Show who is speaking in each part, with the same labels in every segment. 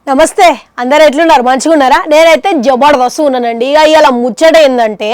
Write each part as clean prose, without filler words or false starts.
Speaker 1: నమస్తే, అందరు ఎట్లున్నారు? మంచిగా ఉన్నారా? నేనైతే జబర్దస్త్ ఉన్నానండి. ఇక ఇలా ముచ్చట ఏంటంటే,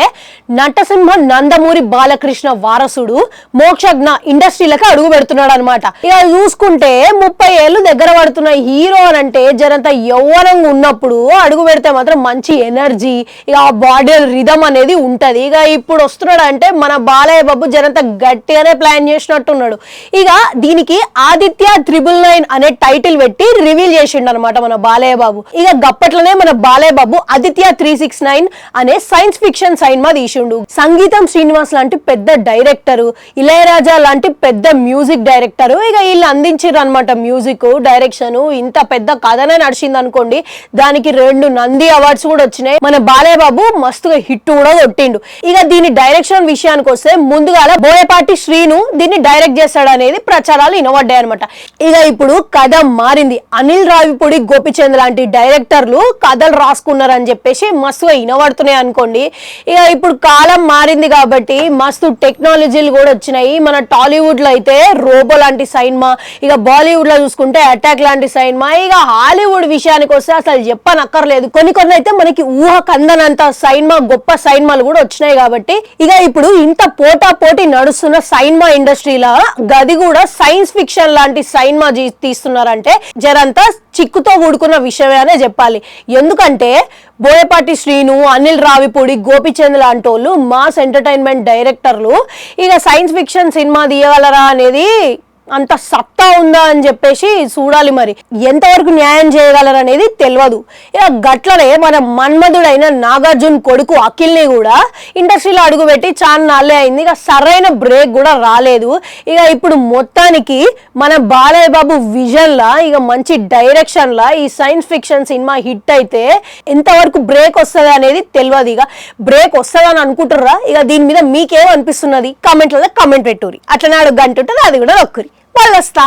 Speaker 1: నటసింహ నందమూరి బాలకృష్ణ వారసుడు మోక్షజ్ఞ ఇండస్ట్రీలకు అడుగు పెడుతున్నాడు అనమాట. ఇక చూసుకుంటే 30 ఏళ్ళు దగ్గర పడుతున్న హీరో అని అంటే జరంత యవ్వనంగా ఉన్నప్పుడు అడుగు పెడితే మాత్రం మంచి ఎనర్జీ, ఇక ఆ బాడీ రిధమ్ అనేది ఉంటది. ఇక ఇప్పుడు వస్తున్నాడు అంటే మన బాలయ్య బాబు జరంత గట్టిగానే ప్లాన్ చేసినట్టున్నాడు. ఇక దీనికి ఆదిత్య 999 అనే టైటిల్ పెట్టి రివీల్ చేసిండు అనమాట మన బాలయ్య బాబు. ఇక గప్పట్లోనే మన బాలయ్య బాబు ఆదిత్య 369 అనే సైన్స్ ఫిక్షన్ సినిమా తీసిండు. సంగీతం శ్రీనివాస్ లాంటి పెద్ద డైరెక్టర్, ఇళయరాజా లాంటి పెద్ద మ్యూజిక్ డైరెక్టర్, ఇక వీళ్ళు అందించారు అనమాట మ్యూజిక్ డైరెక్షన్. ఇంత పెద్ద కథనే నడిచింది అనుకోండి. దానికి 2 నంది అవార్డ్స్ కూడా వచ్చినాయి. మన బాలయ్య బాబు మస్తుగా హిట్ కూడా కొట్టిండు. ఇక దీని డైరెక్షన్ విషయానికి వస్తే ముందుగా బోయపాటి శ్రీను దీన్ని డైరెక్ట్ చేస్తాడు అనేది ప్రచారాలు వినబడ్డాయి అనమాట. ఇక ఇప్పుడు కథ మారింది. అనిల్ రావిపూడి, గోపిచంద్ లాంటి డైరెక్టర్లు కథలు రాసుకున్నారని చెప్పేసి మస్తుగా వినబడుతున్నాయి అనుకోండి. ఇక ఇప్పుడు కాలం మారింది కాబట్టి మస్తు టెక్నాలజీలు కూడా వచ్చినాయి. మన టాలీవుడ్ లో అయితే రోబో లాంటి సినిమా, ఇక బాలీవుడ్ లో చూసుకుంటే అటాక్ లాంటి సినిమా, ఇక హాలీవుడ్ విషయానికి వస్తే అసలు చెప్పనక్కర్లేదు. కొన్ని అయితే మనకి ఊహ కందనంత సినిమా, గొప్ప సినిమాలు కూడా వచ్చినాయి. కాబట్టి ఇక ఇప్పుడు ఇంత పోటీ నడుస్తున్న సినిమా ఇండస్ట్రీలో గది కూడా సైన్స్ ఫిక్షన్ లాంటి సినిమా తీస్తున్నారంటే జరంతా చిక్కుతో కూడుకున్న విషయమే చెప్పాలి. ఎందుకంటే బోయపాటి శ్రీను, అనిల్ రావిపూడి, గోపిచంద్ లాంటి వాళ్ళు మాస్ ఎంటర్టైన్మెంట్ డైరెక్టర్లు ఇక సైన్స్ ఫిక్షన్ సినిమా తీయగలరా అనేది అంత సత్తా ఉందా అని చెప్పేసి చూడాలి. మరి ఎంతవరకు న్యాయం చేయగలరు అనేది తెలియదు. ఇక గట్లనే మన మన్మధుడైన నాగార్జున కొడుకు అఖిల్ని కూడా ఇండస్ట్రీలో అడుగుపెట్టి చాలా నాళ్ళే అయింది. ఇక సరైన బ్రేక్ కూడా రాలేదు. ఇక ఇప్పుడు మొత్తానికి మన బాలయ్య బాబు విజన్ లా, ఇక మంచి డైరెక్షన్ లా ఈ సైన్స్ ఫిక్షన్ సినిమా హిట్ అయితే ఎంతవరకు బ్రేక్ వస్తుంది అనేది తెలియదు. ఇక బ్రేక్ వస్తుందని అనుకుంటుర్రా? ఇక దీని మీద మీకేమనిపిస్తున్నది? కామెంట్లలో కామెంట్ పెట్టుర్రి. అట్లనే గంట ఉంటుంది, అది కూడా నొక్కురి. వాళ్ళు వస్తా.